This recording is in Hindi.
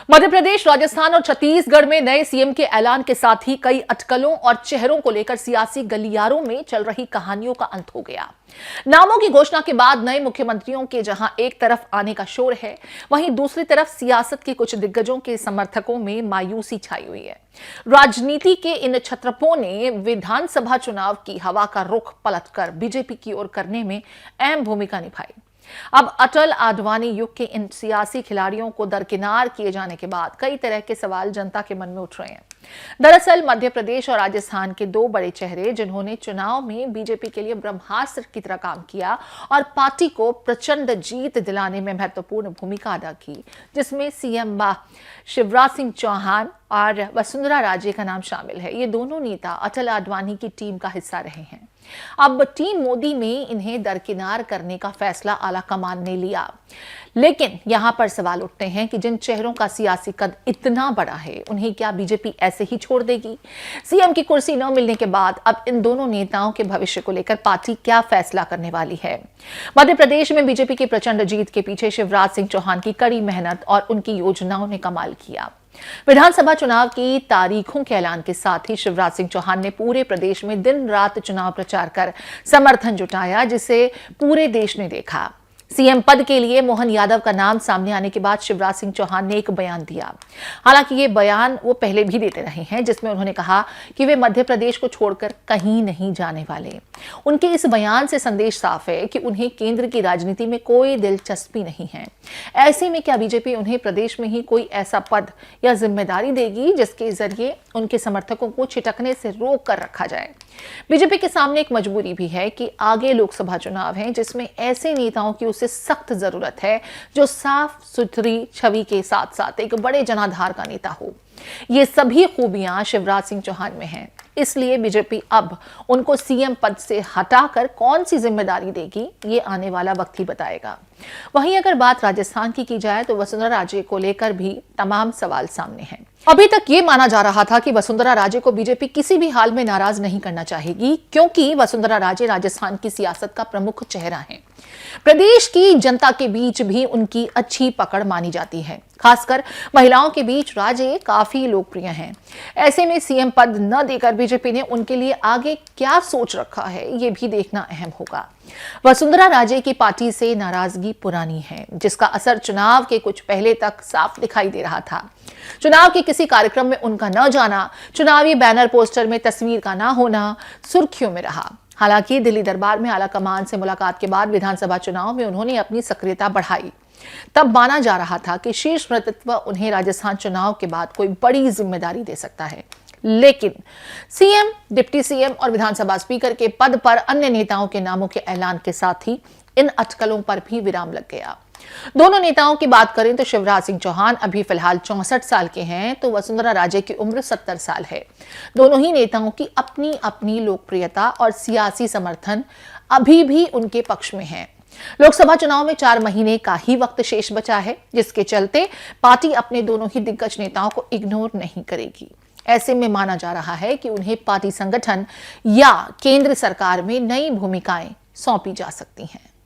मध्य प्रदेश, राजस्थान और छत्तीसगढ़ में नए सीएम के ऐलान के साथ ही कई अटकलों और चेहरों को लेकर सियासी गलियारों में चल रही कहानियों का अंत हो गया। नामों की घोषणा के बाद नए मुख्यमंत्रियों के जहां एक तरफ आने का शोर है, वहीं दूसरी तरफ सियासत के कुछ दिग्गजों के समर्थकों में मायूसी छाई हुई है। राजनीति के इन छत्रपों ने विधानसभा चुनाव की हवा का रुख पलटकर बीजेपी की ओर करने में अहम भूमिका निभाई। अब अटल आडवाणी युग के इन सियासी खिलाड़ियों को दरकिनार किए जाने के बाद कई तरह के सवाल जनता के मन में उठ रहे हैं। दरअसल मध्य प्रदेश और राजस्थान के दो बड़े चेहरे जिन्होंने चुनाव में बीजेपी के लिए ब्रह्मास्त्र की तरह काम किया और पार्टी को प्रचंड जीत दिलाने में महत्वपूर्ण भूमिका अदा की, जिसमें सीएम शिवराज सिंह चौहान और वसुंधरा राजे का नाम शामिल है। ये दोनों नेता अटल आडवाणी की टीम का हिस्सा रहे हैं। अब टीम मोदी ने इन्हें दरकिनार करने का फैसला आला कमान ने लिया, लेकिन यहां पर सवाल उठते हैं कि जिन चेहरों का सियासी कद इतना बड़ा है, उन्हें क्या बीजेपी ऐसे ही छोड़ देगी? सीएम की कुर्सी न मिलने के बाद अब इन दोनों नेताओं के भविष्य को लेकर पार्टी क्या फैसला करने वाली है? मध्य प्रदेश में बीजेपी की प्रचंड जीत के पीछे शिवराज सिंह चौहान की कड़ी मेहनत और उनकी योजनाओं ने कमाल किया। विधानसभा चुनाव की तारीखों के ऐलान के साथ ही शिवराज सिंह चौहान ने पूरे प्रदेश में दिन रात चुनाव प्रचार कर समर्थन जुटाया, जिसे पूरे देश ने देखा। सीएम पद के लिए मोहन यादव का नाम सामने आने के बाद शिवराज सिंह चौहान ने एक बयान दिया। हालांकि ये बयान वो पहले भी देते रहे हैं, जिसमें उन्होंने कहा कि वे मध्य प्रदेश को छोड़कर कहीं नहीं जाने वाले। उनके इस बयान से संदेश साफ है कि उन्हें केंद्र की राजनीति में कोई दिलचस्पी नहीं है। ऐसे में क्या बीजेपी उन्हें प्रदेश में ही कोई ऐसा पद या जिम्मेदारी देगी जिसके जरिए उनके समर्थकों को छिटकने से रोक कर रखा जाए? बीजेपी के सामने एक मजबूरी भी है कि आगे लोकसभा चुनाव हैं, जिसमें ऐसे नेताओं की उसे सख्त जरूरत है जो साफ सुथरी छवि के साथ साथ एक बड़े जनाधार का नेता हो। ये सभी खूबियां शिवराज सिंह चौहान में हैं। इसलिए बीजेपी अब उनको सीएम पद से हटाकर कौन सी जिम्मेदारी देगी, ये आने वाला वक्त ही बताएगा। वहीं अगर बात राजस्थान की जाए तो वसुंधरा राजे को लेकर भी तमाम सवाल सामने हैं। अभी तक ये माना जा रहा था कि वसुंधरा राजे को बीजेपी किसी भी हाल में नाराज नहीं करना चाहेगी, क्योंकि वसुंधरा राजे राजस्थान की सियासत का प्रमुख चेहरा है। प्रदेश की जनता के बीच भी उनकी अच्छी पकड़ मानी जाती है। खासकर महिलाओं के बीच राजे काफी लोकप्रिय हैं। ऐसे में सीएम पद न देकर बीजेपी ने उनके लिए आगे क्या सोच रखा है, ये भी देखना अहम होगा। वसुंधरा राजे की पार्टी से नाराजगी पुरानी है, जिसका असर चुनाव के कुछ पहले तक साफ दिखाई दे रहा था। चुनाव के किसी कार्यक्रम में उनका न जाना, चुनावी बैनर पोस्टर में तस्वीर का न होना सुर्खियों में रहा। हालांकि दिल्ली दरबार में आला कमान से मुलाकात के बाद विधानसभा चुनाव में उन्होंने अपनी सक्रियता बढ़ाई। तब माना जा रहा था कि शीर्ष नेतृत्व उन्हें राजस्थान चुनाव के बाद कोई बड़ी जिम्मेदारी दे सकता है, लेकिन सीएम, डिप्टी सीएम और विधानसभा स्पीकर के पद पर अन्य नेताओं के नामों के ऐलान के साथ ही इन अटकलों पर भी विराम लग गया। दोनों नेताओं की बात करें तो शिवराज सिंह चौहान अभी फिलहाल 64 साल के हैं, तो वसुंधरा राजे की उम्र 70 साल है। दोनों ही नेताओं की अपनी अपनी लोकप्रियता और सियासी समर्थन अभी भी उनके पक्ष में है। लोकसभा चुनाव में 4 महीने का ही वक्त शेष बचा है, जिसके चलते पार्टी अपने दोनों ही दिग्गज नेताओं को इग्नोर नहीं करेगी। ऐसे में माना जा रहा है कि उन्हें पार्टी संगठन या केंद्र सरकार में नई भूमिकाएं सौंपी जा सकती हैं।